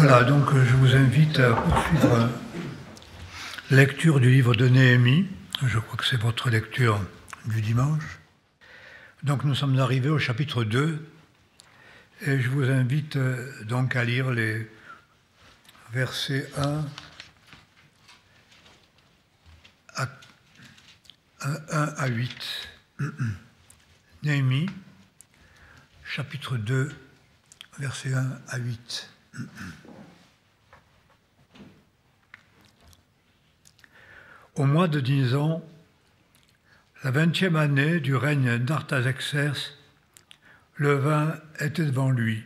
Voilà, donc je vous invite à poursuivre la lecture du livre de Néhémie. Je crois que c'est votre lecture du dimanche. Donc nous sommes arrivés au chapitre 2 et je vous invite donc à lire les versets 1 à 8. Néhémie, chapitre 2, versets 1 à 8. Au mois de Nisan, la 20e année du règne d'Artaxerxès, le vin était devant lui.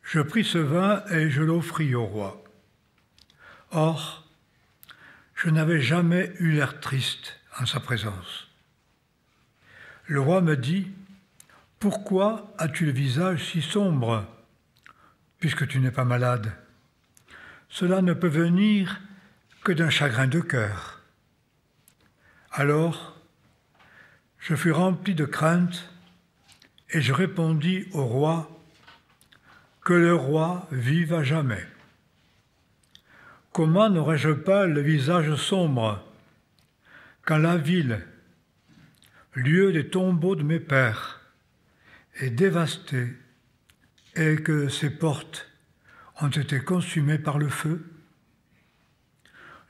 Je pris ce vin et je l'offris au roi. Or, je n'avais jamais eu l'air triste en sa présence. Le roi me dit : « Pourquoi as-tu le visage si sombre, puisque tu n'es pas malade ? Cela ne peut venir que d'un chagrin de cœur. » Alors, je fus rempli de crainte et je répondis au roi : « Que le roi vive à jamais. Comment n'aurais-je pas le visage sombre quand la ville, lieu des tombeaux de mes pères, est dévastée et que ses portes ont été consumées par le feu ? »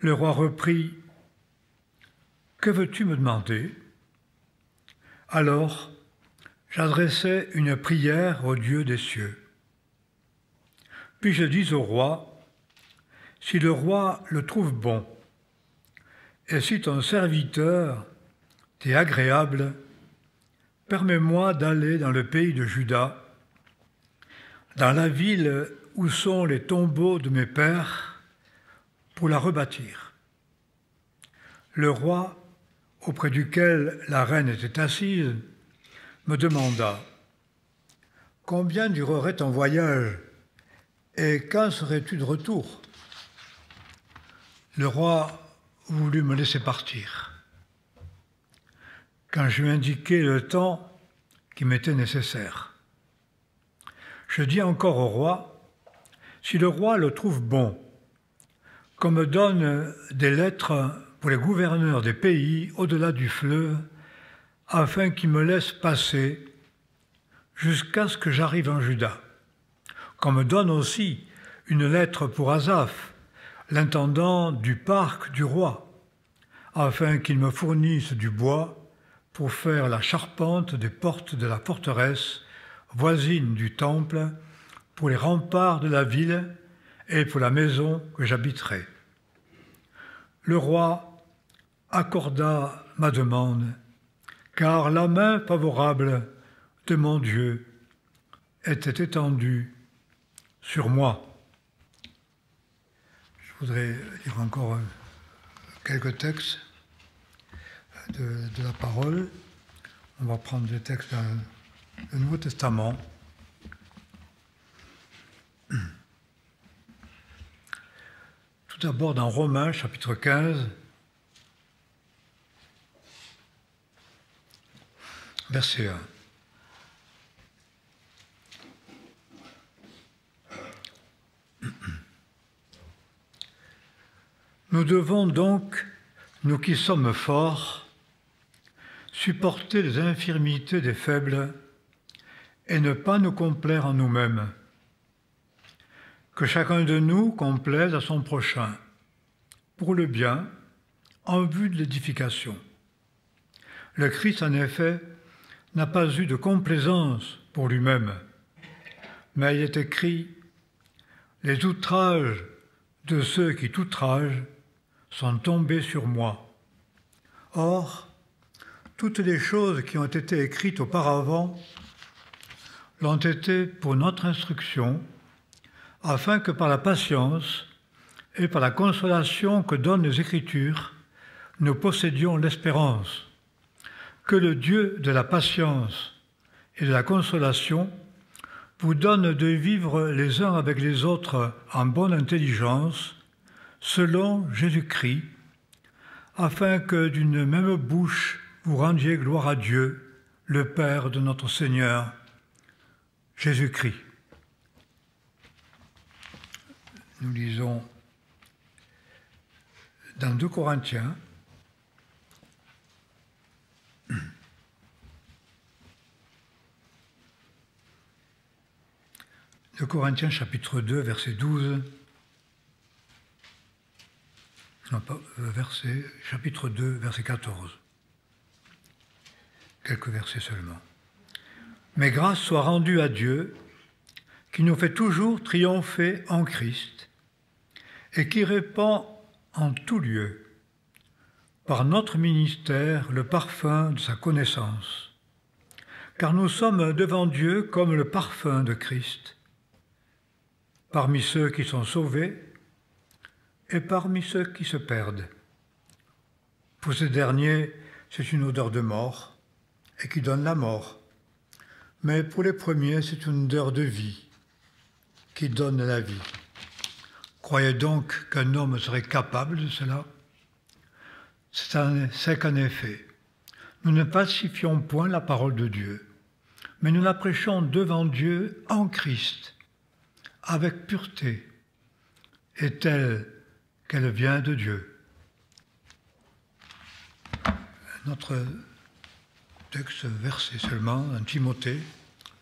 Le roi reprit : « Que veux-tu me demander ? » Alors, j'adressai une prière au Dieu des cieux. Puis je dis au roi : « Si le roi le trouve bon, et si ton serviteur t'est agréable, permets-moi d'aller dans le pays de Juda, dans la ville où sont les tombeaux de mes pères, pour la rebâtir. » Le roi, auprès duquel la reine était assise, me demanda : « Combien durerait ton voyage et quand serais-tu de retour ? » Le roi voulut me laisser partir. Quand je lui indiquai le temps qui m'était nécessaire, je dis encore au roi : « Si le roi le trouve bon, qu'on me donne des lettres pour les gouverneurs des pays au-delà du fleuve, afin qu'ils me laissent passer jusqu'à ce que j'arrive en Juda. Qu'on me donne aussi une lettre pour Asaph, l'intendant du parc du roi, afin qu'il me fournisse du bois pour faire la charpente des portes de la forteresse voisine du temple, pour les remparts de la ville et pour la maison que j'habiterai. » Le roi accorda ma demande, car la main favorable de mon Dieu était étendue sur moi. Je voudrais lire encore quelques textes de la parole. On va prendre des textes dans le Nouveau Testament. Tout d'abord dans Romains, chapitre 15, verset 1. Nous devons donc, nous qui sommes forts, supporter les infirmités des faibles et ne pas nous complaire en nous-mêmes. Que chacun de nous complaise à son prochain, pour le bien, en vue de l'édification. Le Christ, en effet, n'a pas eu de complaisance pour lui-même, mais il est écrit : « Les outrages de ceux qui t'outragent sont tombés sur moi. » Or, toutes les choses qui ont été écrites auparavant l'ont été pour notre instruction, afin que par la patience et par la consolation que donnent les Écritures, nous possédions l'espérance. Que le Dieu de la patience et de la consolation vous donne de vivre les uns avec les autres en bonne intelligence, selon Jésus-Christ, afin que d'une même bouche vous rendiez gloire à Dieu, le Père de notre Seigneur, Jésus-Christ. nous lisons dans 2 Corinthiens, chapitre 2, verset 12, non pas, chapitre 2, verset 14, quelques versets seulement. Mais grâce soit rendue à Dieu, qui nous fait toujours triompher en Christ, et qui répand en tout lieu, par notre ministère, le parfum de sa connaissance. Car nous sommes devant Dieu comme le parfum de Christ, parmi ceux qui sont sauvés et parmi ceux qui se perdent. Pour ces derniers, c'est une odeur de mort et qui donne la mort. Mais pour les premiers, c'est une odeur de vie qui donne la vie. Croyez donc qu'un homme serait capable de cela? C'est qu'en effet, nous ne pacifions point la parole de Dieu, mais nous la prêchons devant Dieu en Christ, avec pureté, et telle qu'elle vient de Dieu. Notre texte, verset seulement, 1 Timothée,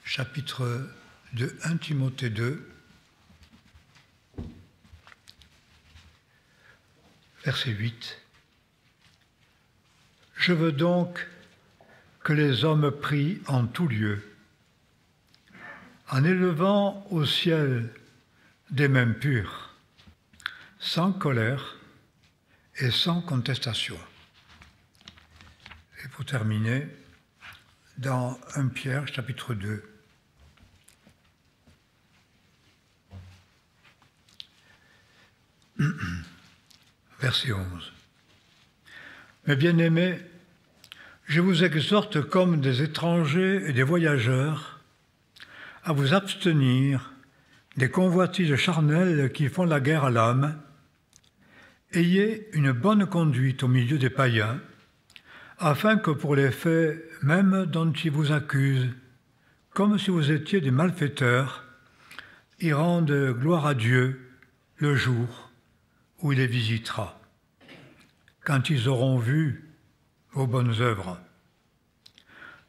chapitre 2, 1 Timothée 2, verset 8. Je veux donc que les hommes prient en tout lieu, en élevant au ciel des mains pures, sans colère et sans contestation. Et pour terminer, dans 1 Pierre, chapitre 2, verset 11. Mes bien-aimés, je vous exhorte comme des étrangers et des voyageurs à vous abstenir des convoitises charnelles qui font la guerre à l'âme. Ayez une bonne conduite au milieu des païens, afin que pour les faits même dont ils vous accusent, comme si vous étiez des malfaiteurs, ils rendent gloire à Dieu le jour où il les visitera, quand ils auront vu vos bonnes œuvres.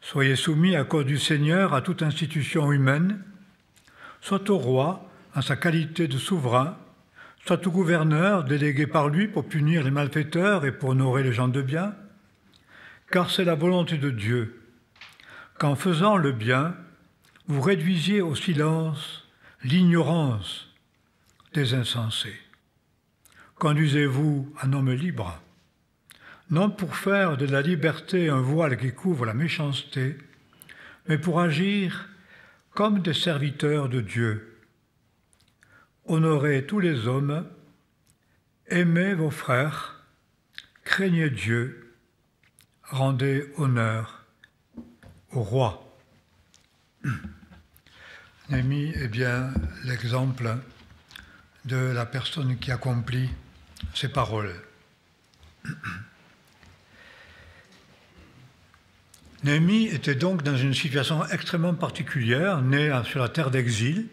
Soyez soumis à cause du Seigneur à toute institution humaine, soit au roi en sa qualité de souverain, soit au gouverneur délégué par lui pour punir les malfaiteurs et pour honorer les gens de bien, car c'est la volonté de Dieu qu'en faisant le bien, vous réduisiez au silence l'ignorance des insensés. Conduisez-vous un homme libre, non pour faire de la liberté un voile qui couvre la méchanceté, mais pour agir comme des serviteurs de Dieu. Honorez tous les hommes, aimez vos frères, craignez Dieu, rendez honneur au roi. Néhémie est bien l'exemple de la personne qui accomplit ces paroles. Néhémie était donc dans une situation extrêmement particulière, né sur la terre d'exil.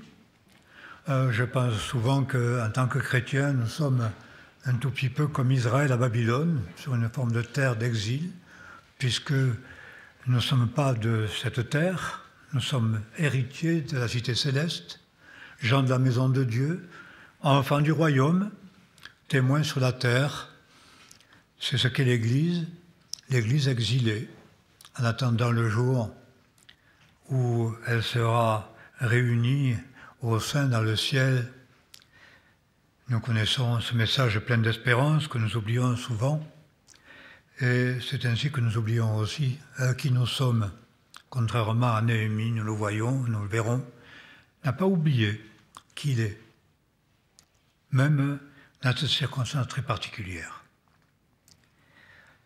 Je pense souvent qu'en tant que chrétiens, nous sommes un tout petit peu comme Israël à Babylone, sur une forme de terre d'exil, puisque nous ne sommes pas de cette terre, nous sommes héritiers de la cité céleste, gens de la maison de Dieu, enfants du royaume, témoins sur la terre. C'est ce qu'est l'Église exilée, en attendant le jour où elle sera réunie au sein dans le ciel. Nous connaissons ce message plein d'espérance que nous oublions souvent, et c'est ainsi que nous oublions aussi qui nous sommes. Contrairement à Néhémie, nous le voyons, nous le verrons, n'a pas oublié qui il est, même dans cette circonstance très particulière.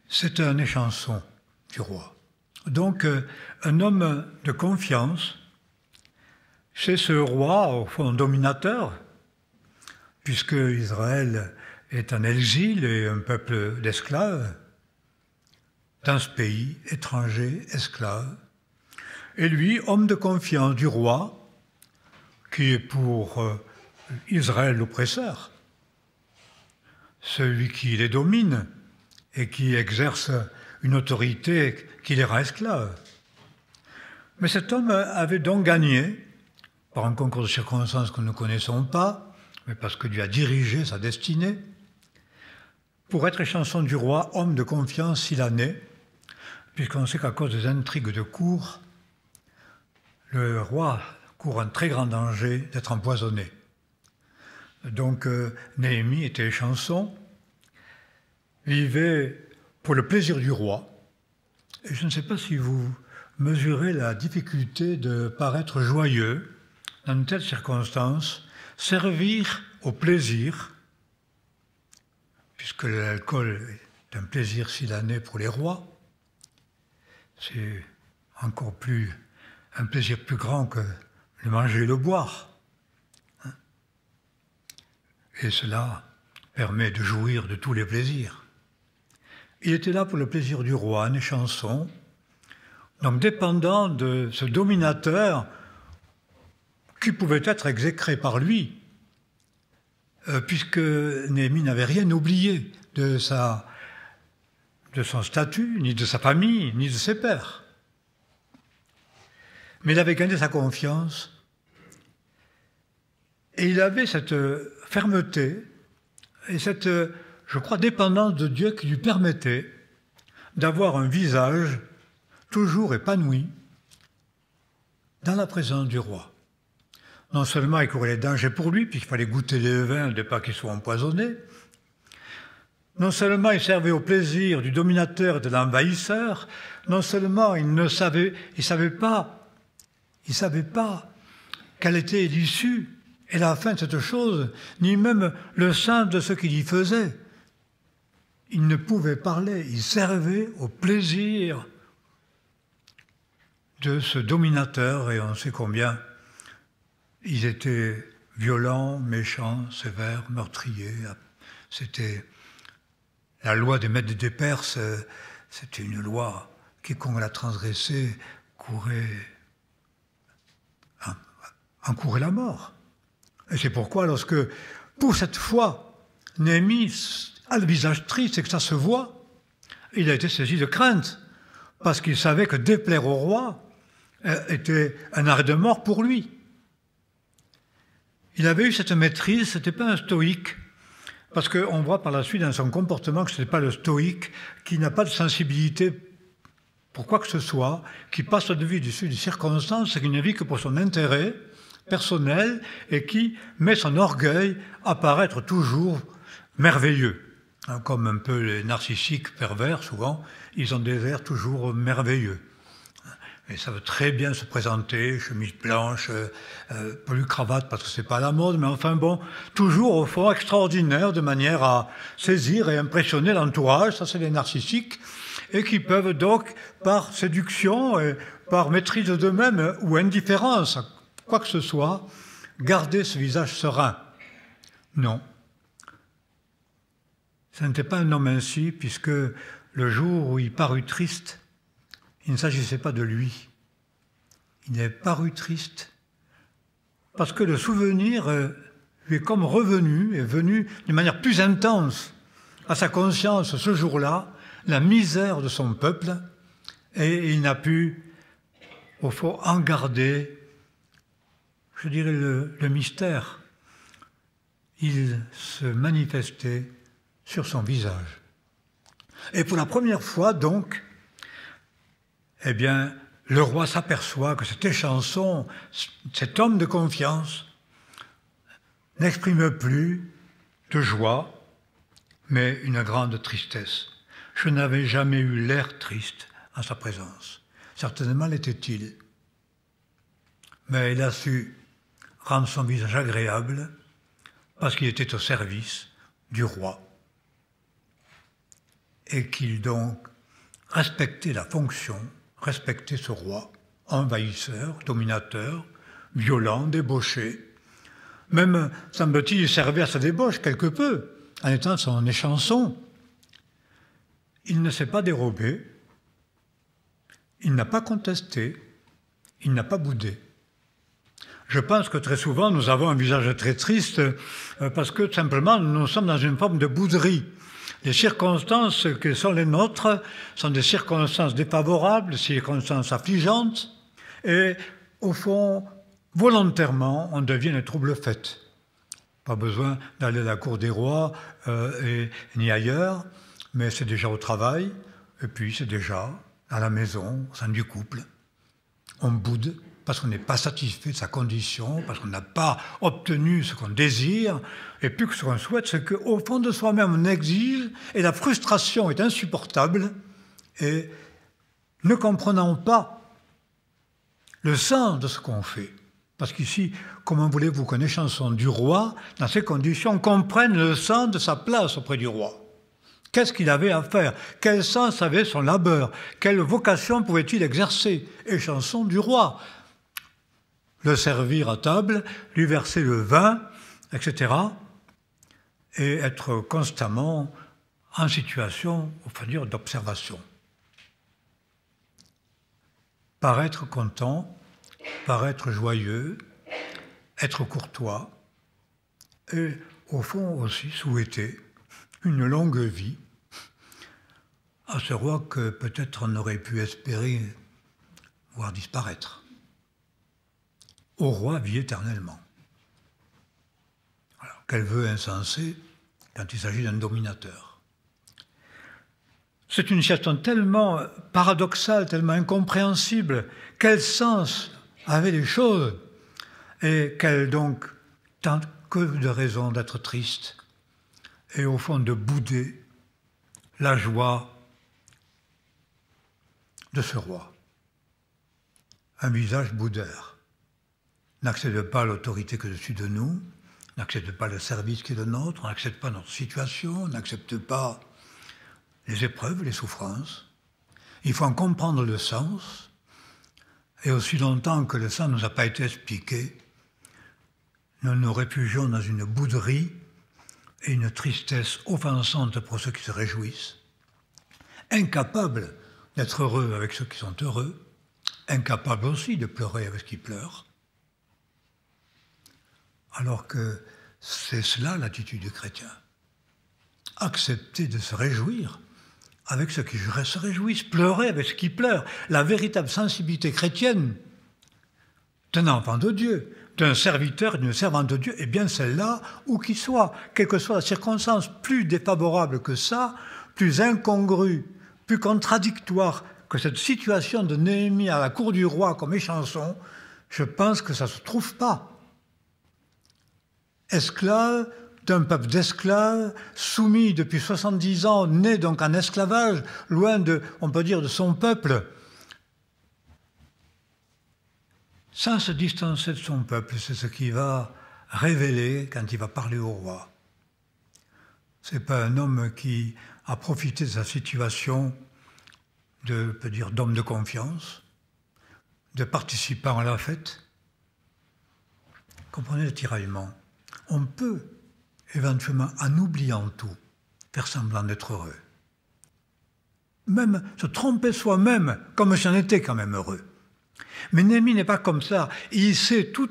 C'est un échanson du roi. Donc, un homme de confiance, c'est ce roi, au fond, dominateur, puisque Israël est en exil et un peuple d'esclaves, dans ce pays étranger, esclave. Et lui, homme de confiance du roi, qui est pour Israël l'oppresseur, celui qui les domine et qui exerce une autorité qui les rend esclaves. Mais cet homme avait donc gagné, par un concours de circonstances que nous ne connaissons pas, mais parce que Dieu a dirigé sa destinée, pour être échanson du roi, homme de confiance il en est, puisqu'on sait qu'à cause des intrigues de cour, le roi court un très grand danger d'être empoisonné. Donc Néhémie était échanson, vivait pour le plaisir du roi, et je ne sais pas si vous mesurez la difficulté de paraître joyeux dans une telle circonstance, servir au plaisir, puisque l'alcool est un plaisir s'il en est pour les rois, c'est encore plus un plaisir plus grand que le manger et le boire. Et cela permet de jouir de tous les plaisirs. Il était là pour le plaisir du roi, un échanson, donc dépendant de ce dominateur qui pouvait être exécré par lui, puisque Néhémie n'avait rien oublié de son statut, ni de sa famille, ni de ses pères. Mais il avait gagné sa confiance et il avait cette fermeté et cette, je crois, dépendance de Dieu qui lui permettait d'avoir un visage toujours épanoui dans la présence du roi. Non seulement il courait les dangers pour lui, puisqu'il fallait goûter les vins de pas qu'ils soient empoisonnés, non seulement il servait au plaisir du dominateur et de l'envahisseur, non seulement il savait pas quelle était l'issue et la fin de cette chose, ni même le sens de ce qu'il y faisait. Il ne pouvait parler, il servait au plaisir de ce dominateur, et on sait combien ils étaient violents, méchants, sévères, meurtriers. C'était la loi des Mèdes et des Perses, c'était une loi, quiconque la transgressait encourait la mort. Et c'est pourquoi lorsque, pour cette fois, Néhémie a le visage triste et que ça se voit, il a été saisi de crainte, parce qu'il savait que déplaire au roi était un arrêt de mort pour lui. Il avait eu cette maîtrise, ce n'était pas un stoïque, parce qu'on voit par la suite dans son comportement que ce n'est pas le stoïque qui n'a pas de sensibilité pour quoi que ce soit, qui passe de vue dessus des circonstances et qui ne vit que pour son intérêt personnel et qui met son orgueil à paraître toujours merveilleux. Comme un peu les narcissiques pervers, souvent, ils ont des airs toujours merveilleux. Et ça veut très bien se présenter, chemise blanche, plus cravate parce que c'est pas la mode, mais enfin bon, toujours au fond extraordinaire de manière à saisir et impressionner l'entourage, ça c'est les narcissiques, et qui peuvent donc, par séduction, et par maîtrise d'eux-mêmes ou indifférence, quoi que ce soit, garder ce visage serein. Non. Ce n'était pas un homme ainsi, puisque le jour où il parut triste, il ne s'agissait pas de lui. Il est paru triste parce que le souvenir lui est comme revenu, est venu d'une manière plus intense à sa conscience ce jour-là, la misère de son peuple, et il n'a pu, au fond, en garder, je dirais, le mystère. Il se manifestait sur son visage. Et pour la première fois, donc, eh bien, le roi s'aperçoit que cet échanson, cet homme de confiance, n'exprime plus de joie, mais une grande tristesse. Je n'avais jamais eu l'air triste en sa présence. Certainement l'était-il. Mais il a su rendre son visage agréable parce qu'il était au service du roi et qu'il donc respectait la fonction, respectait ce roi, envahisseur, dominateur, violent, débauché. Même, semble-t-il, il servait à sa débauche quelque peu, en étant son échanson. Il ne s'est pas dérobé, il n'a pas contesté, il n'a pas boudé. Je pense que très souvent, nous avons un visage très triste parce que simplement, nous sommes dans une forme de bouderie. Les circonstances qui sont les nôtres sont des circonstances défavorables, des circonstances affligeantes, et au fond, volontairement, on devient une trouble-fête. Pas besoin d'aller à la cour des rois ni ailleurs, mais c'est déjà au travail, et puis c'est déjà à la maison, au sein du couple. On boude parce qu'on n'est pas satisfait de sa condition, parce qu'on n'a pas obtenu ce qu'on désire, et puis que ce qu'on souhaite, c'est qu'au fond de soi-même, on exige, et la frustration est insupportable, et ne comprenant pas le sens de ce qu'on fait. Parce qu'ici, comment voulez-vous qu'un échanson du roi, dans ces conditions, comprenne le sens de sa place auprès du roi? Qu'est-ce qu'il avait à faire? Quel sens avait son labeur? Quelle vocation pouvait-il exercer? Échanson du roi. Le servir à table, lui verser le vin, etc. Et être constamment en situation, enfin dire, d'observation. Paraître content, paraître joyeux, être courtois, et au fond aussi souhaiter une longue vie à ce roi que peut-être on aurait pu espérer voir disparaître. Au roi vit éternellement. Alors, quel vœu insensé quand il s'agit d'un dominateur. C'est une situation tellement paradoxale, tellement incompréhensible. Quel sens avaient les choses? Et quelle donc tant que de raisons d'être triste et au fond de bouder la joie de ce roi. Un visage boudeur. N'accepte pas l'autorité qui est au-dessus de nous, n'accepte pas le service qui est le nôtre, n'accepte pas notre situation, n'accepte pas les épreuves, les souffrances. Il faut en comprendre le sens, et aussi longtemps que le sens ne nous a pas été expliqué, nous nous réfugions dans une bouderie et une tristesse offensante pour ceux qui se réjouissent, incapables d'être heureux avec ceux qui sont heureux, incapables aussi de pleurer avec ceux qui pleurent, alors que c'est cela l'attitude du chrétien. Accepter de se réjouir avec ceux qui se réjouissent, pleurer avec ceux qui pleurent. La véritable sensibilité chrétienne d'un enfant de Dieu, d'un serviteur et d'une servante de Dieu, eh bien celle-là, où qu'il soit, quelle que soit la circonstance, plus défavorable que ça, plus incongrue, plus contradictoire que cette situation de Néhémie à la cour du roi comme échanson, je pense que ça ne se trouve pas. Esclave d'un peuple d'esclaves, soumis depuis 70 ans, né donc en esclavage, loin de, on peut dire, de son peuple, sans se distancer de son peuple, c'est ce qui va révéler quand il va parler au roi. Ce n'est pas un homme qui a profité de sa situation d'homme de confiance, de participant à la fête. Comprenez le tiraillement. On peut éventuellement, en oubliant tout, faire semblant d'être heureux. Même se tromper soi-même, comme si on était quand même heureux. Mais Néhémie n'est pas comme ça. Il sait tout,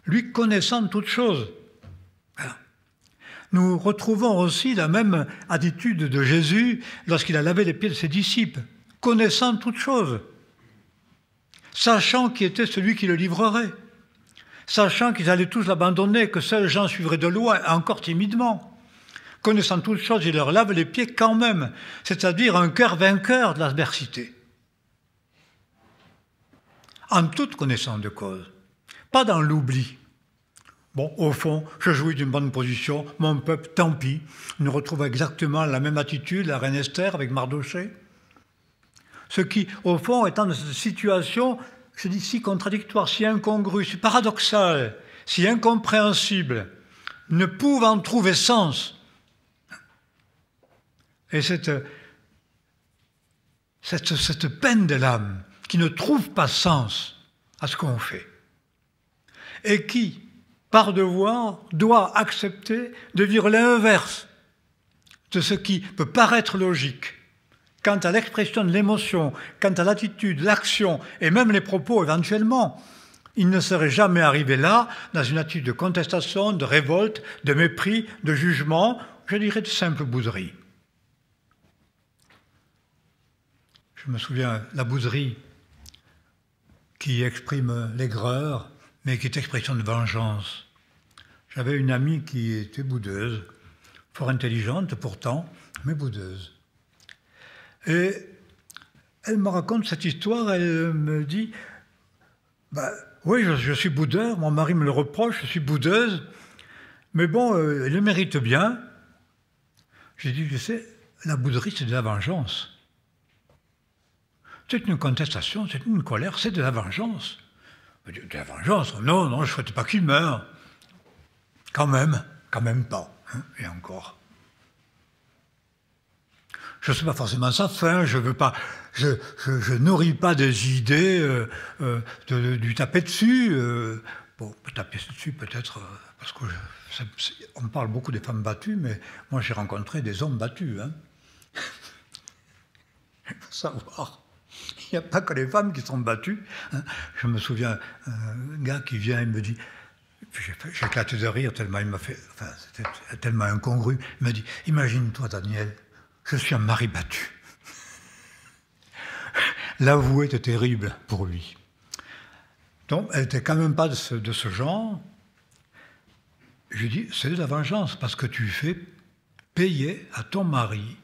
lui connaissant toutes choses. Voilà. Nous retrouvons aussi la même attitude de Jésus lorsqu'il a lavé les pieds de ses disciples, connaissant toutes choses, sachant qui était celui qui le livrerait, sachant qu'ils allaient tous l'abandonner, que seuls Jean suivrait de loin, encore timidement. Connaissant toutes choses, il leur lave les pieds quand même, c'est-à-dire un cœur vainqueur de l'adversité. En toute connaissance de cause, pas dans l'oubli. Bon, au fond, je jouis d'une bonne position, mon peuple, tant pis. Nous retrouvons exactement la même attitude, la reine Esther avec Mardochée. Ce qui, au fond, étant dans cette situation, je dis si contradictoire, si incongru, si paradoxal, si incompréhensible, ne pouvant trouver sens. Et cette peine de l'âme qui ne trouve pas sens à ce qu'on fait et qui, par devoir, doit accepter de vivre l'inverse de ce qui peut paraître logique quant à l'expression de l'émotion, quant à l'attitude, l'action et même les propos éventuellement il ne serait jamais arrivé là, dans une attitude de contestation, de révolte, de mépris, de jugement, je dirais de simple bouderie. Je me souviens, la bouderie qui exprime l'aigreur, mais qui est expression de vengeance. J'avais une amie qui était boudeuse, fort intelligente pourtant, mais boudeuse. Et elle me raconte cette histoire, elle me dit oui, je suis boudeur, mon mari me le reproche, je suis boudeuse, mais bon, elle le mérite bien. J'ai dit, tu sais, la bouderie, c'est de la vengeance. C'est une contestation, c'est une colère, c'est de la vengeance. De la vengeance? Non, je ne souhaite pas qu'il meure. Quand même pas, hein, et encore. Je ne sais pas forcément sa fin, je nourris pas des idées du taper dessus. Bon, taper dessus peut-être, parce que on parle beaucoup des femmes battues, mais moi j'ai rencontré des hommes battus. Hein. Il faut savoir, il n'y a pas que les femmes qui sont battues. Hein. Je me souviens, un gars qui vient et me dit, j'éclate de rire tellement il m'a fait, enfin c'était tellement incongru, il m'a dit, imagine-toi Daniel, je suis un mari battu. L'avouer était terrible pour lui. Donc, elle n'était quand même pas de ce genre. Je lui dis, c'est de la vengeance, parce que tu fais payer à ton mari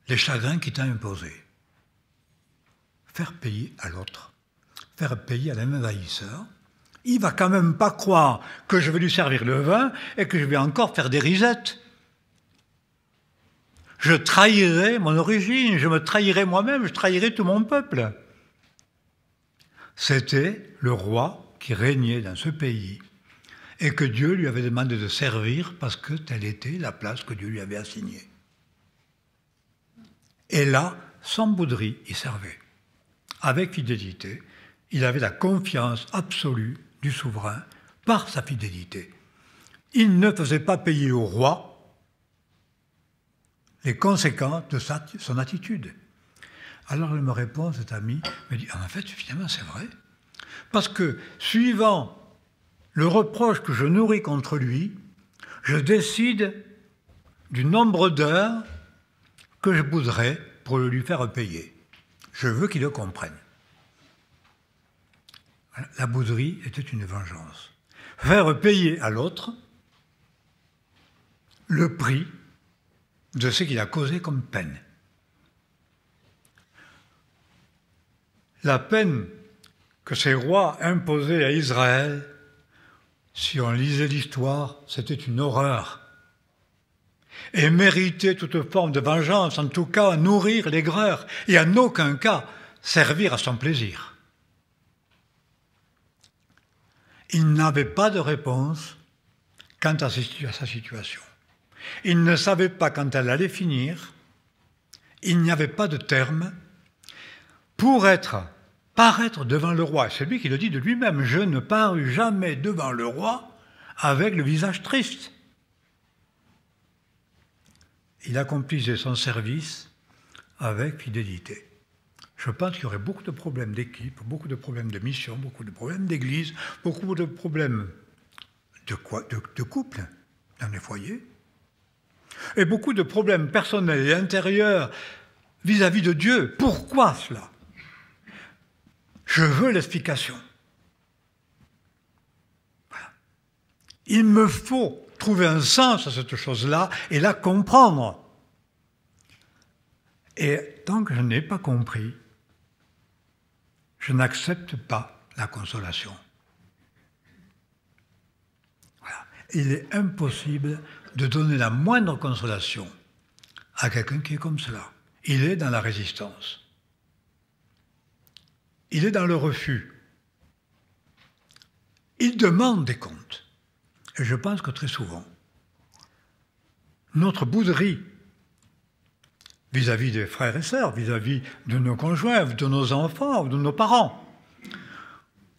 les chagrins qu'il t'a imposés. Faire payer à l'autre, faire payer à l'un envahisseur. Il ne va quand même pas croire que je vais lui servir le vin et que je vais encore faire des risettes. Je trahirai mon origine, je me trahirai moi-même, je trahirai tout mon peuple. C'était le roi qui régnait dans ce pays et que Dieu lui avait demandé de servir parce que telle était la place que Dieu lui avait assignée. Et là, sans bouderie, il servait. Avec fidélité, il avait la confiance absolue du souverain par sa fidélité. Il ne faisait pas payer au roi les conséquences de son attitude. Alors elle me répond, cet ami, me dit, en fait, finalement, c'est vrai. Parce que, suivant le reproche que je nourris contre lui, je décide du nombre d'heures que je bouderai pour le lui faire payer. Je veux qu'il le comprenne. La bouderie était une vengeance. Faire payer à l'autre le prix de ce qu'il a causé comme peine. La peine que ces rois imposaient à Israël, si on lisait l'histoire, c'était une horreur. Et mériter toute forme de vengeance, en tout cas nourrir l'aigreur, et en aucun cas servir à son plaisir. Il n'avait pas de réponse quant à sa situation. Il ne savait pas quand elle allait finir, il n'y avait pas de terme pour paraître devant le roi. C'est lui qui le dit de lui-même, je ne parus jamais devant le roi avec le visage triste. Il accomplissait son service avec fidélité. Je pense qu'il y aurait beaucoup de problèmes d'équipe, beaucoup de problèmes de mission, beaucoup de problèmes d'église, beaucoup de problèmes de couple dans les foyers, et beaucoup de problèmes personnels et intérieurs vis-à-vis de Dieu. Pourquoi cela? Je veux l'explication. Voilà. Il me faut trouver un sens à cette chose-là et la comprendre. Et tant que je n'ai pas compris, je n'accepte pas la consolation. Voilà. Il est impossible de donner la moindre consolation à quelqu'un qui est comme cela. Il est dans la résistance. Il est dans le refus. Il demande des comptes. Et je pense que très souvent, notre bouderie vis-à-vis des frères et sœurs, vis-à-vis de nos conjoints, de nos enfants, de nos parents,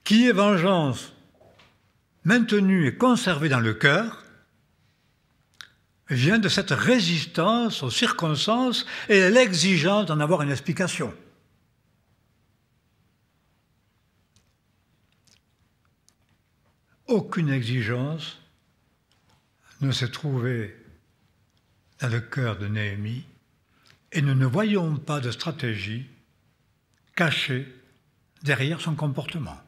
qui est vengeance maintenue et conservée dans le cœur, vient de cette résistance aux circonstances et l'exigence d'en avoir une explication. aucune exigence ne s'est trouvée dans le cœur de Néhémie et nous ne voyons pas de stratégie cachée derrière son comportement.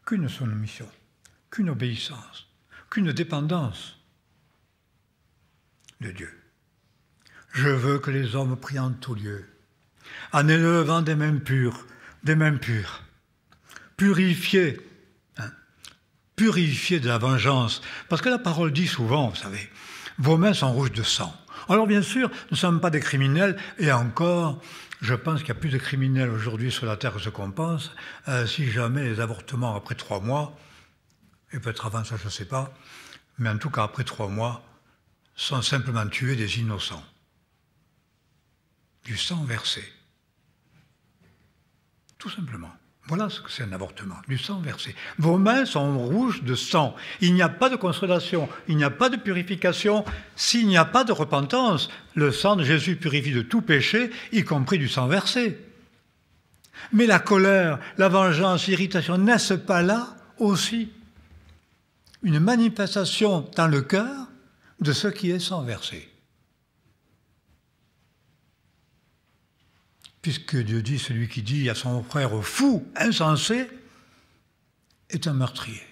Qu'une soumission, qu'une obéissance, qu'une dépendance de Dieu. Je veux que les hommes prient en tout lieu, en élevant des mains pures, purifiées, purifiées de la vengeance. Parce que la parole dit souvent, vous savez, vos mains sont rouges de sang. Alors bien sûr, nous ne sommes pas des criminels, et encore, je pense qu'il y a plus de criminels aujourd'hui sur la terre que ce qu'on pense, si jamais les avortements après 3 mois, et peut-être avant ça, je ne sais pas, mais en tout cas après 3 mois, sont simplement tués des innocents. Du sang versé. Tout simplement. Voilà ce que c'est un avortement, du sang versé. Vos mains sont rouges de sang. Il n'y a pas de consolation, il n'y a pas de purification. S'il n'y a pas de repentance, le sang de Jésus purifie de tout péché, y compris du sang versé. Mais la colère, la vengeance, l'irritation, n'est-ce pas là aussi une manifestation dans le cœur de ce qui est sang versé? Puisque Dieu dit, celui qui dit à son frère fou, insensé, est un meurtrier.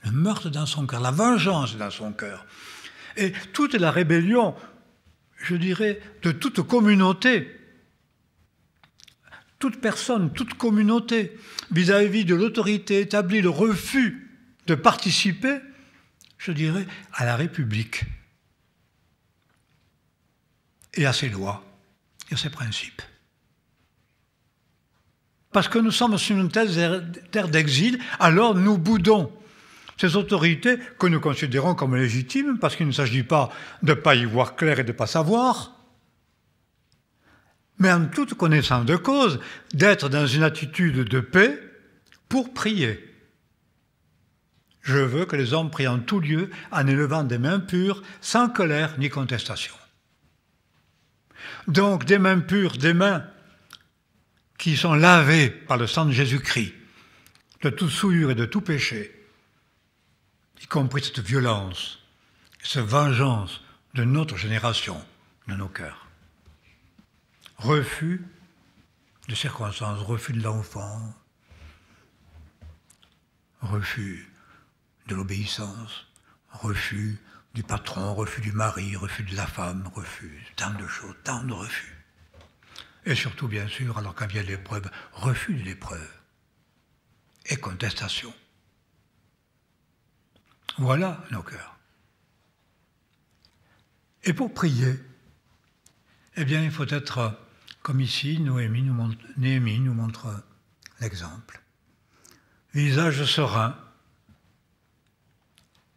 Le meurtre dans son cœur, la vengeance dans son cœur. Et toute la rébellion, je dirais, de toute communauté, toute personne, toute communauté, vis-à-vis de l'autorité établie, le refus de participer, je dirais, à la République et à ses lois et à ses principes. Parce que nous sommes sur une telle terre d'exil, alors nous boudons ces autorités que nous considérons comme légitimes, parce qu'il ne s'agit pas de ne pas y voir clair et de ne pas savoir, mais en toute connaissance de cause, d'être dans une attitude de paix pour prier. Je veux que les hommes prient en tout lieu, en élevant des mains pures, sans colère ni contestation. Donc des mains pures, des mains qui sont lavés par le sang de Jésus-Christ, de toute souillure et de tout péché, y compris cette violence, cette vengeance de notre génération, de nos cœurs. Refus de circonstances, refus de l'enfant, refus de l'obéissance, refus du patron, refus du mari, refus de la femme, refus, tant de choses, tant de refus. Et surtout, bien sûr, alors quand vient l'épreuve, refus de l'épreuve et contestation. Voilà nos cœurs. Et pour prier, eh bien, il faut être, comme ici, Néhémie nous montre l'exemple. Visage serein.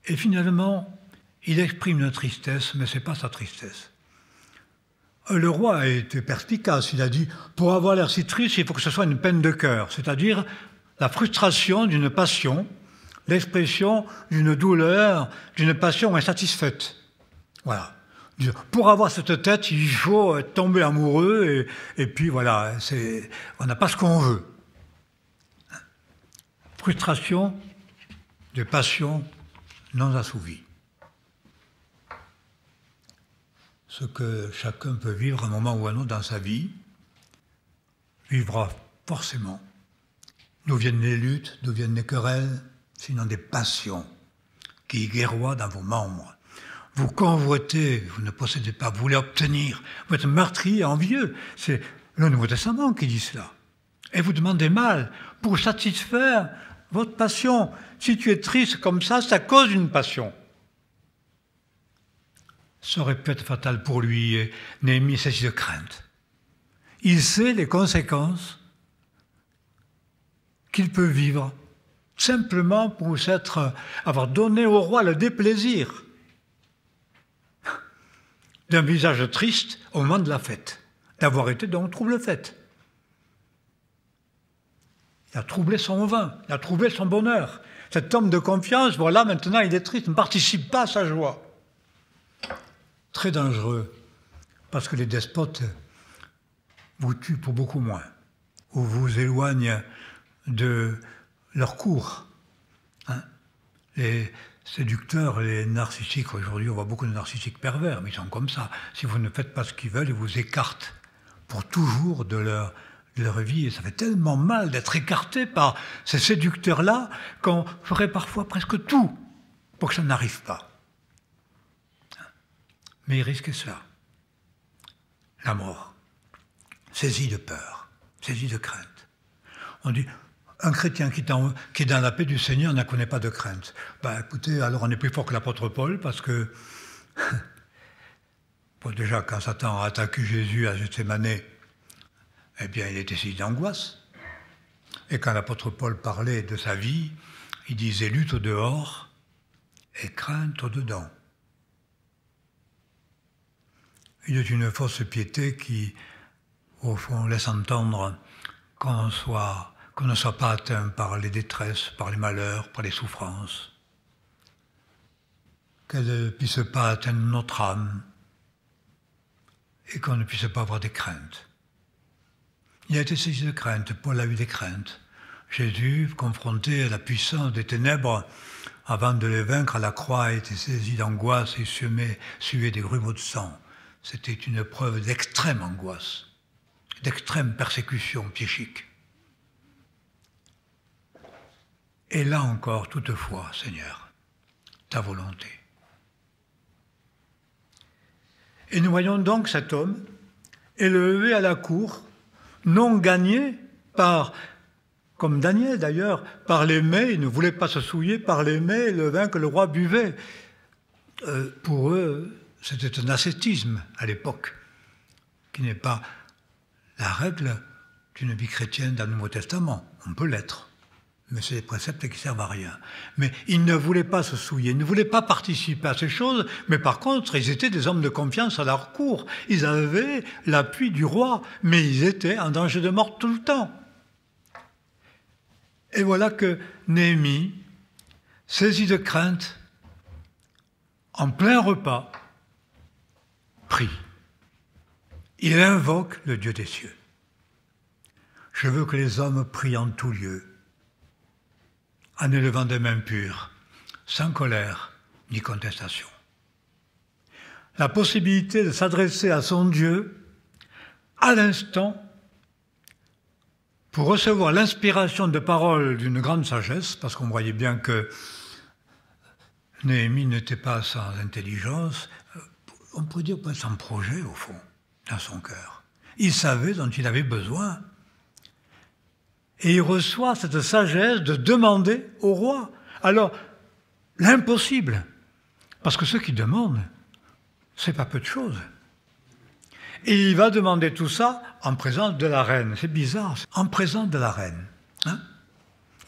Et finalement, il exprime une tristesse, mais ce n'est pas sa tristesse. Le roi a été perspicace, il a dit « Pour avoir l'air si triste, il faut que ce soit une peine de cœur », c'est-à-dire la frustration d'une passion, l'expression d'une douleur, d'une passion insatisfaite. Voilà. Pour avoir cette tête, il faut tomber amoureux, et puis voilà, on n'a pas ce qu'on veut. Frustration de passion non assouvies. Ce que chacun peut vivre à un moment ou à un autre dans sa vie, vivra forcément. D'où viennent les luttes, d'où viennent les querelles, sinon des passions qui guerroient dans vos membres. Vous convoitez, vous ne possédez pas, vous voulez obtenir, vous êtes meurtrier, envieux. C'est le Nouveau Testament qui dit cela. Et vous demandez mal pour satisfaire votre passion. Si tu es triste comme ça, c'est à cause d'une passion. Ça aurait pu être fatal pour lui, et Néhémie saisit de crainte. Il sait les conséquences qu'il peut vivre, simplement pour avoir donné au roi le déplaisir d'un visage triste au moment de la fête, d'avoir été donc trouble-fête. Il a troublé son vin, il a troublé son bonheur. Cet homme de confiance, voilà, maintenant il est triste, ne participe pas à sa joie. Très dangereux, parce que les despotes vous tuent pour beaucoup moins, ou vous éloignent de leur cour, Hein. Les séducteurs, les narcissiques, aujourd'hui on voit beaucoup de narcissiques pervers, mais ils sont comme ça. Si vous ne faites pas ce qu'ils veulent, ils vous écartent pour toujours de leur vie. Et ça fait tellement mal d'être écarté par ces séducteurs-là qu'on ferait parfois presque tout pour que ça n'arrive pas. Mais ils risquaient cela. La mort, saisi de peur, saisi de crainte. On dit, un chrétien qui est dans la paix du Seigneur ne connaît pas de crainte. Ben écoutez, alors on est plus fort que l'apôtre Paul, parce que, bon, déjà, quand Satan a attaqué Jésus à Gethsémane, eh bien, il était saisi d'angoisse. Et quand l'apôtre Paul parlait de sa vie, il disait lutte au dehors et crainte au dedans. Il est une fausse piété qui, au fond, laisse entendre qu'on ne soit pas atteint par les détresses, par les malheurs, par les souffrances, qu'elle ne puisse pas atteindre notre âme et qu'on ne puisse pas avoir des craintes. Il a été saisi de crainte, Paul a eu des craintes. Jésus, confronté à la puissance des ténèbres, avant de les vaincre à la croix, a été saisi d'angoisse et suait des grumeaux de sang. C'était une preuve d'extrême angoisse, d'extrême persécution psychique. Et là encore, toutefois, Seigneur, ta volonté. Et nous voyons donc cet homme élevé à la cour, non gagné par, comme Daniel d'ailleurs, par les mets, il ne voulait pas se souiller par les mets et le vin que le roi buvait. Pour eux, c'était un ascétisme à l'époque, qui n'est pas la règle d'une vie chrétienne dans le Nouveau Testament. On peut l'être, mais c'est des préceptes qui ne servent à rien. Mais ils ne voulaient pas se souiller, ils ne voulaient pas participer à ces choses, mais par contre, ils étaient des hommes de confiance à leur cour. Ils avaient l'appui du roi, mais ils étaient en danger de mort tout le temps. Et voilà que Néhémie, saisi de crainte, en plein repas, prie. Il invoque le Dieu des cieux. Je veux que les hommes prient en tout lieu, en élevant des mains pures, sans colère ni contestation. La possibilité de s'adresser à son Dieu à l'instant pour recevoir l'inspiration de paroles d'une grande sagesse, parce qu'on voyait bien que Néhémie n'était pas sans intelligence, on pourrait dire pas sans projet au fond, dans son cœur. Il savait dont il avait besoin. Et il reçoit cette sagesse de demander au roi. Alors, l'impossible, parce que ceux qui demandent, c'est pas peu de choses. Et il va demander tout ça en présence de la reine. C'est bizarre, en présence de la reine. Hein?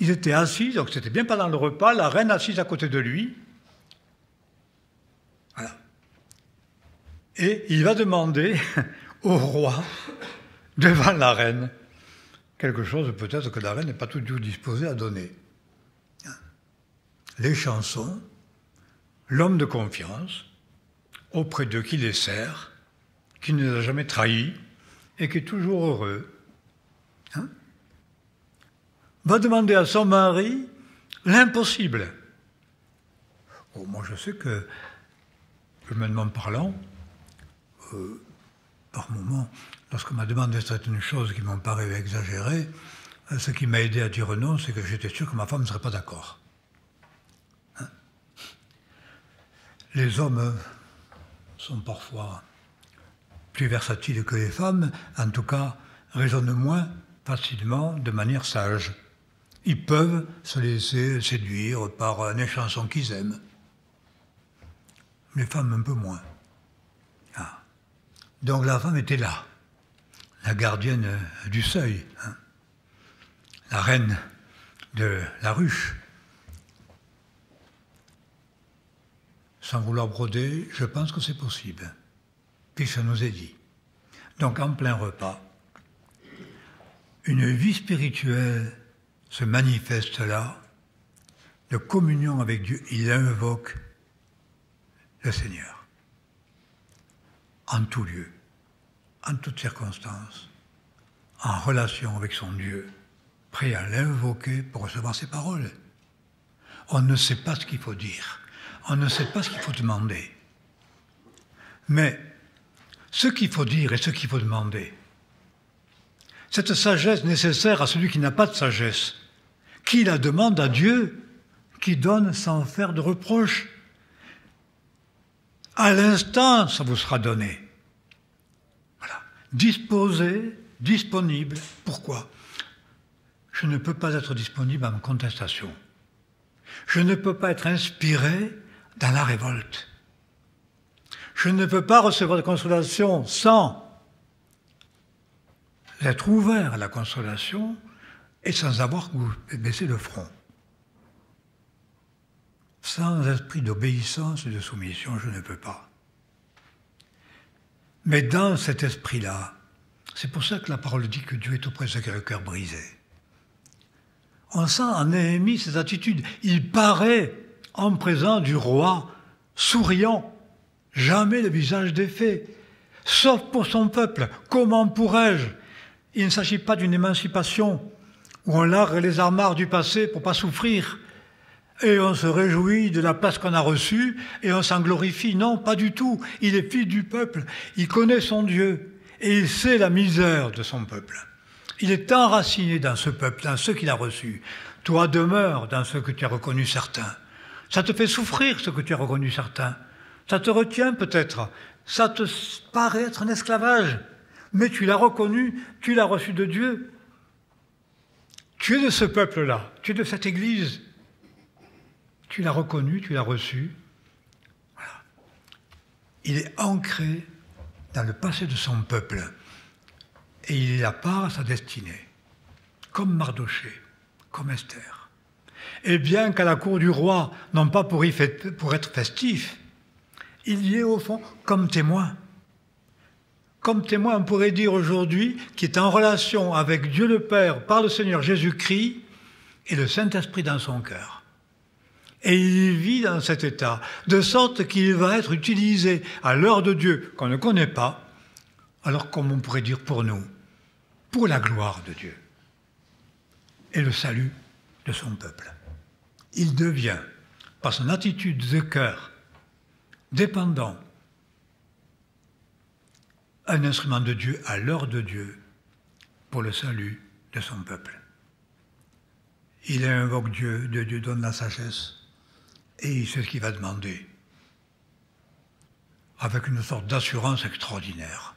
Ils étaient assis, donc c'était bien pendant le repas, la reine assise à côté de lui. Voilà. Et il va demander au roi, devant la reine, quelque chose peut-être que la reine n'est pas toujours disposée à donner. Les chansons, l'homme de confiance, auprès de qui les sert, qui ne les a jamais trahis et qui est toujours heureux, va demander à son mari l'impossible. Oh, moi je sais que, humainement parlant, par moments, lorsqu'on m'a demandé certaines choses qui m'ont paru exagérées, ce qui m'a aidé à dire non, c'est que j'étais sûr que ma femme ne serait pas d'accord. Les hommes sont parfois plus versatiles que les femmes, en tout cas raisonnent moins facilement de manière sage. Ils peuvent se laisser séduire par les chansons qu'ils aiment. Les femmes un peu moins. Donc la femme était là, la gardienne du seuil, la reine de la ruche. Sans vouloir broder, je pense que c'est possible, puisque ça nous est dit. Donc en plein repas, une vie spirituelle se manifeste là, de communion avec Dieu, il invoque le Seigneur. En tout lieu, en toutes circonstances, en relation avec son Dieu, prêt à l'invoquer pour recevoir ses paroles. on ne sait pas ce qu'il faut dire, on ne sait pas ce qu'il faut demander. Mais ce qu'il faut dire et ce qu'il faut demander, cette sagesse nécessaire à celui qui n'a pas de sagesse, qui la demande à Dieu, qui donne sans faire de reproches. À l'instant, ça vous sera donné. Voilà. Disposé, disponible. Pourquoi? Je ne peux pas être disponible en contestation. Je ne peux pas être inspiré dans la révolte. Je ne peux pas recevoir de consolation sans être ouvert à la consolation et sans avoir baissé le front. Sans esprit d'obéissance et de soumission, je ne peux pas. Mais dans cet esprit-là, c'est pour ça que la parole dit que Dieu est auprès de ceux qui ont le cœur brisé. On sent en Néhémie ces attitudes. Il paraît en présence du roi, souriant, jamais le visage défait. Sauf pour son peuple, comment pourrais-je? Il ne s'agit pas d'une émancipation où on largue les armoires du passé pour ne pas souffrir et on se réjouit de la place qu'on a reçue et on s'en glorifie. Non, pas du tout. Il est fils du peuple, il connaît son Dieu et il sait la misère de son peuple. Il est enraciné dans ce peuple, dans ceux qu'il a reçus. Toi, demeure dans ceux que tu as reconnus certains. Ça te fait souffrir ce que tu as reconnu certains. Ça te retient peut-être. Ça te paraît être un esclavage. Mais tu l'as reconnu, tu l'as reçu de Dieu. Tu es de ce peuple-là, tu es de cette Église. Tu l'as reconnu, tu l'as reçu. Voilà. Il est ancré dans le passé de son peuple. Et il a part à sa destinée. Comme Mardochée, comme Esther. Et bien qu'à la cour du roi, non pas pour être festif, il y est au fond comme témoin. Comme témoin, on pourrait dire aujourd'hui, qui est en relation avec Dieu le Père par le Seigneur Jésus-Christ et le Saint-Esprit dans son cœur. Et il vit dans cet état, de sorte qu'il va être utilisé à l'heure de Dieu qu'on ne connaît pas, alors comme on pourrait dire pour nous, pour la gloire de Dieu et le salut de son peuple. Il devient, par son attitude de cœur, dépendant, un instrument de Dieu à l'heure de Dieu pour le salut de son peuple. Il invoque Dieu, Dieu donne la sagesse et il sait ce qu'il va demander avec une sorte d'assurance extraordinaire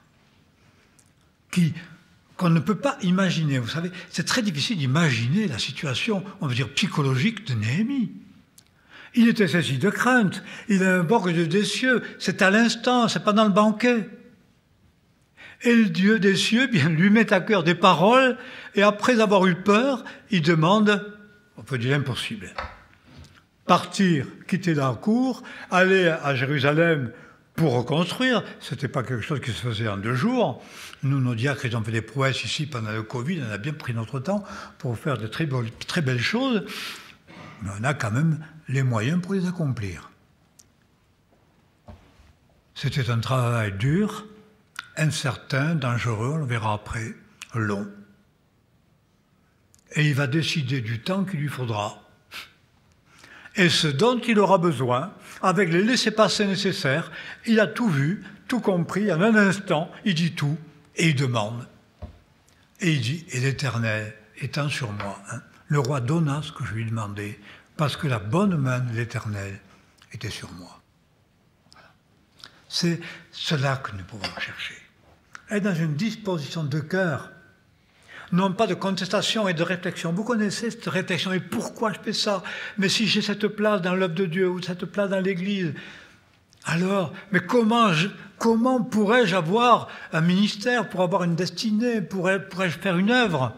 qu'on ne peut pas imaginer. Vous savez, c'est très difficile d'imaginer la situation, on veut dire psychologique de Néhémie. Il était saisi de crainte, il invoque Dieu des cieux, c'est à l'instant, c'est pas dans le banquet. Et le Dieu des cieux bien, lui met à cœur des paroles, et après avoir eu peur, il demande, on peut dire l'impossible, partir, quitter la cour, aller à Jérusalem pour reconstruire. Ce n'était pas quelque chose qui se faisait en 2 jours. Nous, nos diacres, ils ont fait des prouesses ici pendant le Covid, on a bien pris notre temps pour faire de très belles choses, mais on a quand même les moyens pour les accomplir. C'était un travail dur, incertain, dangereux, on le verra après, long. Et il va décider du temps qu'il lui faudra et ce dont il aura besoin, avec les laissez-passer nécessaires. Il a tout vu, tout compris, en un instant, il dit tout, et il demande. Et il dit, et l'Éternel étant sur moi, le roi donna ce que je lui demandais, parce que la bonne main de l'Éternel était sur moi. Voilà. C'est cela que nous pouvons chercher. Être dans une disposition de cœur, non pas de contestation et de réflexion. Vous connaissez cette réflexion, et pourquoi je fais ça? Mais si j'ai cette place dans l'œuvre de Dieu, ou cette place dans l'Église, alors, mais comment pourrais-je avoir un ministère, pour avoir une destinée, pourrais-je faire une œuvre?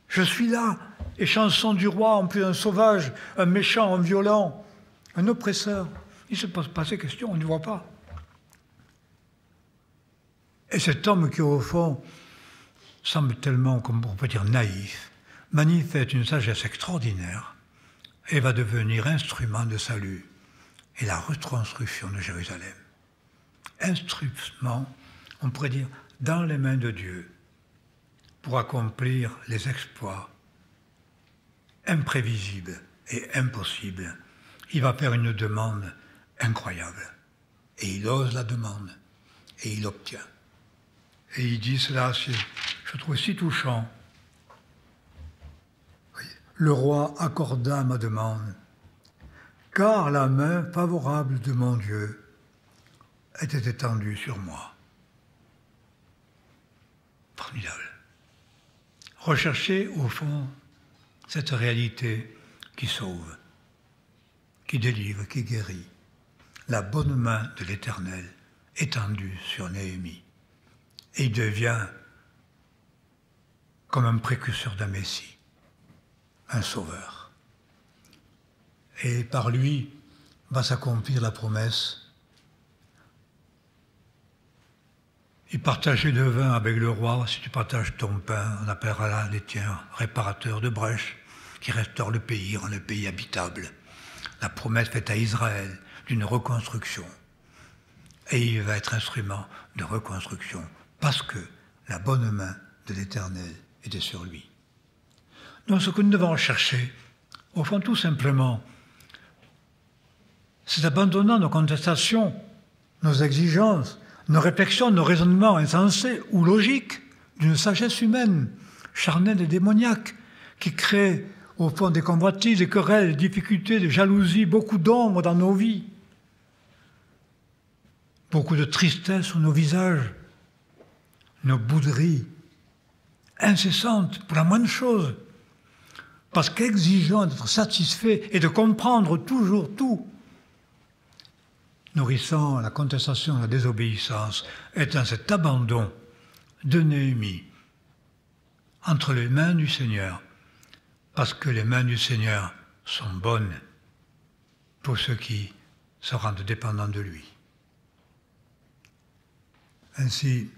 Je suis là, et chanson du roi, en plus un sauvage, un méchant, un violent, un oppresseur. Il ne se pose pas ces questions, on ne voit pas. Et cet homme qui, au fond, semble tellement, comme on peut dire, naïf, manifeste une sagesse extraordinaire et va devenir instrument de salut et la reconstruction de Jérusalem. Instrument, on pourrait dire, dans les mains de Dieu pour accomplir les exploits imprévisibles est impossible. Il va faire une demande incroyable. Et il ose la demande. Et il obtient. Et il dit cela, je trouve si touchant. Oui. Le roi accorda ma demande, car la main favorable de mon Dieu était étendue sur moi. Formidable. Recherchez au fond cette réalité qui sauve, qui délivre, qui guérit. La bonne main de l'Éternel étendue sur Néhémie. Et il devient comme un précurseur d'un Messie, un sauveur. Et par lui va s'accomplir la promesse. Il partageait le vin avec le roi. Si tu partages ton pain, on appellera là les tiens réparateurs de brèches, qui restaurent le pays, rend le pays habitable. La promesse faite à Israël d'une reconstruction. Et il va être instrument de reconstruction, parce que la bonne main de l'Éternel était sur lui. Donc ce que nous devons chercher, au fond tout simplement, c'est abandonnant nos contestations, nos exigences, nos réflexions, nos raisonnements insensés ou logiques d'une sagesse humaine, charnelle et démoniaque, qui crée au fond des convoitises, des querelles, des difficultés, des jalousies, beaucoup d'ombre dans nos vies, beaucoup de tristesse sur nos visages, nos bouderies incessantes pour la moindre chose, parce qu'exigeant d'être satisfait et de comprendre toujours tout, nourrissant la contestation, la désobéissance, étant cet abandon de Néhémie entre les mains du Seigneur, parce que les mains du Seigneur sont bonnes pour ceux qui se rendent dépendants de lui. Ainsi,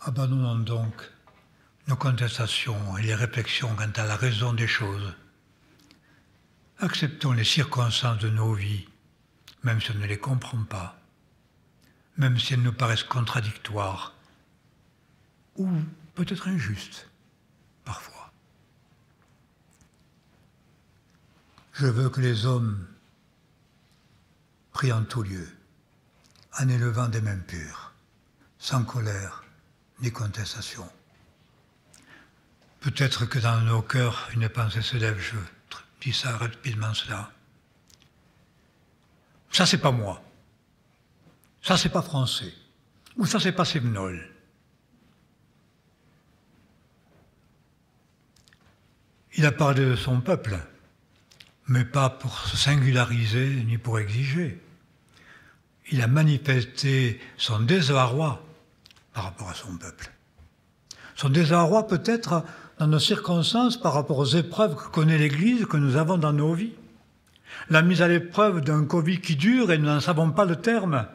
abandonnons donc nos contestations et les réflexions quant à la raison des choses. Acceptons les circonstances de nos vies, même si on ne les comprend pas, même si elles nous paraissent contradictoires, ou peut-être injustes, parfois. Je veux que les hommes prient en tout lieu, en élevant des mains pures, sans colère ni contestation. Peut-être que dans nos cœurs, une pensée se lève, je dis ça rapidement cela. Ça, c'est pas moi. Ça, c'est pas français. Ou ça, c'est pas séminole. Il a parlé de son peuple, mais pas pour se singulariser ni pour exiger. Il a manifesté son désarroi par rapport à son peuple. Son désarroi peut-être dans nos circonstances par rapport aux épreuves que connaît l'Église, que nous avons dans nos vies. La mise à l'épreuve d'un Covid qui dure et nous n'en savons pas le terme.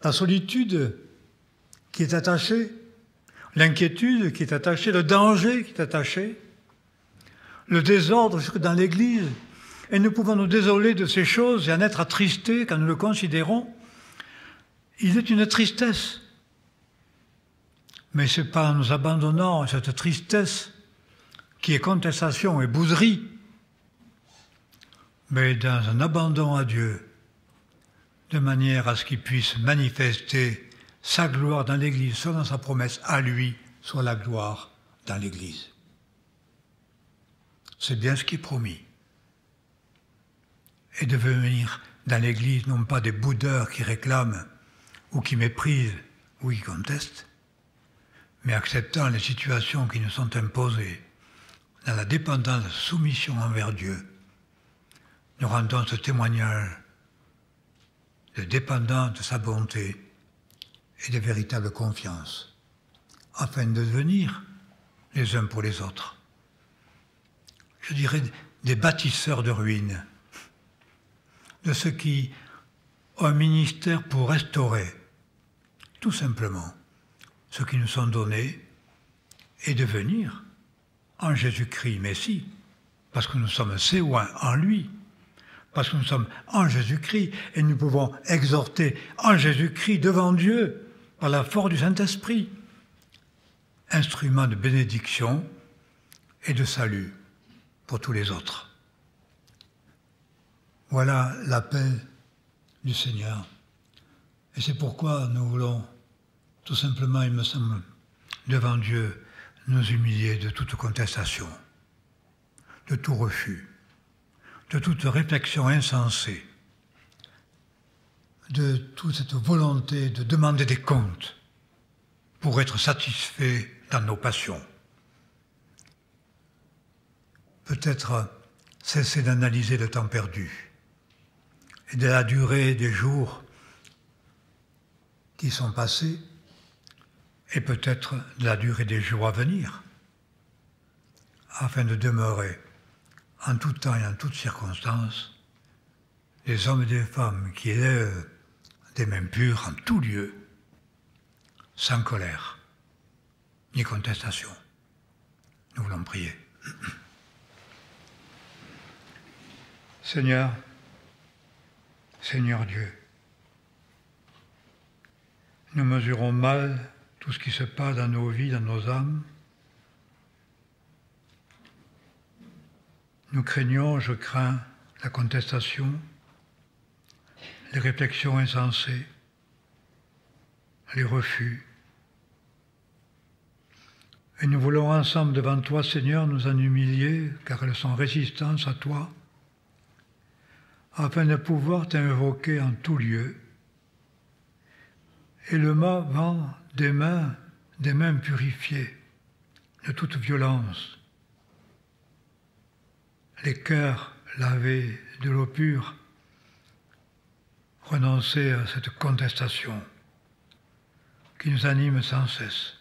La solitude qui est attachée, l'inquiétude qui est attachée, le danger qui est attaché, le désordre jusque dans l'Église. Et nous pouvons nous désoler de ces choses et en être attristés quand nous le considérons. Il est une tristesse. Mais ce n'est pas en nous abandonnant à cette tristesse qui est contestation et bouserie, mais dans un abandon à Dieu, de manière à ce qu'il puisse manifester sa gloire dans l'Église, selon sa promesse, à lui soit la gloire dans l'Église. C'est bien ce qui est promis. Et de venir dans l'Église, non pas des boudeurs qui réclament, ou qui méprisent, ou qui contestent, mais acceptant les situations qui nous sont imposées, dans la dépendance, la soumission envers Dieu, nous rendons ce témoignage de dépendance de sa bonté et de véritable confiance, afin de devenir les uns pour les autres, je dirais des bâtisseurs de ruines, de ceux qui ont un ministère pour restaurer, tout simplement, ce qui nous sont donnés et devenir en Jésus-Christ Messie, parce que nous sommes séoins en lui, parce que nous sommes en Jésus-Christ et nous pouvons exhorter en Jésus-Christ devant Dieu par la force du Saint-Esprit, instrument de bénédiction et de salut pour tous les autres. Voilà l'appel du Seigneur. Et c'est pourquoi nous voulons tout simplement, il me semble, devant Dieu, nous humilier de toute contestation, de tout refus, de toute réflexion insensée, de toute cette volonté de demander des comptes pour être satisfait dans nos passions. Peut-être cesser d'analyser le temps perdu et de la durée des jours qui sont passés et peut-être de la durée des jours à venir, afin de demeurer en tout temps et en toutes circonstances des hommes et des femmes qui élèvent des mains pures en tout lieu, sans colère ni contestation. Nous voulons prier. Seigneur, Seigneur Dieu, nous mesurons mal tout ce qui se passe dans nos vies, dans nos âmes. Nous craignons, je crains, la contestation, les réflexions insensées, les refus. Et nous voulons ensemble devant toi, Seigneur, nous en humilier, car elles sont résistantes à toi, afin de pouvoir t'invoquer en tout lieu, et le vent des mains purifiées de toute violence, les cœurs lavés de l'eau pure, renoncer à cette contestation qui nous anime sans cesse,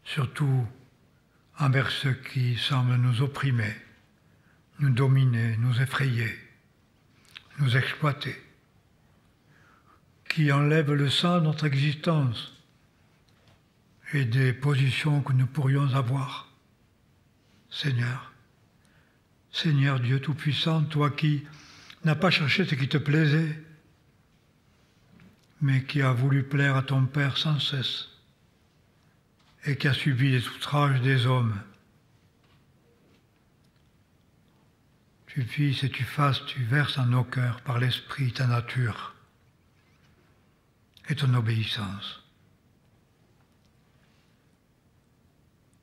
surtout envers ceux qui semblent nous opprimer, nous dominer, nous effrayer, nous exploiter, qui enlèvent le sens de notre existence et des positions que nous pourrions avoir. Seigneur, Seigneur Dieu Tout-Puissant, toi qui n'as pas cherché ce qui te plaisait, mais qui as voulu plaire à ton Père sans cesse et qui a subi les outrages des hommes. Tu fils et tu fasses, tu verses en nos cœurs par l'Esprit ta nature et ton obéissance,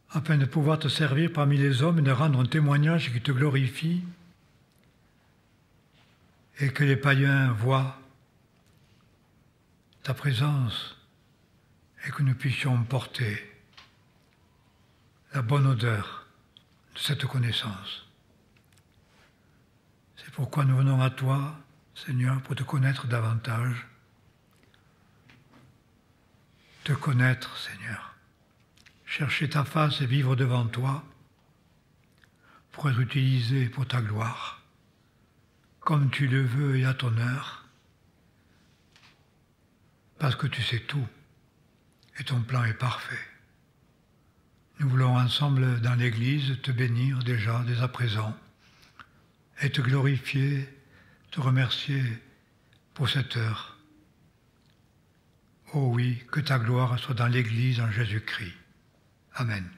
afin de pouvoir te servir parmi les hommes et de rendre un témoignage qui te glorifie et que les païens voient ta présence et que nous puissions porter la bonne odeur de cette connaissance. C'est pourquoi nous venons à toi, Seigneur, pour te connaître davantage. Te connaître, Seigneur. Chercher ta face et vivre devant toi pour être utilisé pour ta gloire, comme tu le veux et à ton heure, parce que tu sais tout et ton plan est parfait. Nous voulons ensemble dans l'Église te bénir déjà, dès à présent, et te glorifier, te remercier pour cette heure. Oh oui, que ta gloire soit dans l'Église en Jésus-Christ. Amen.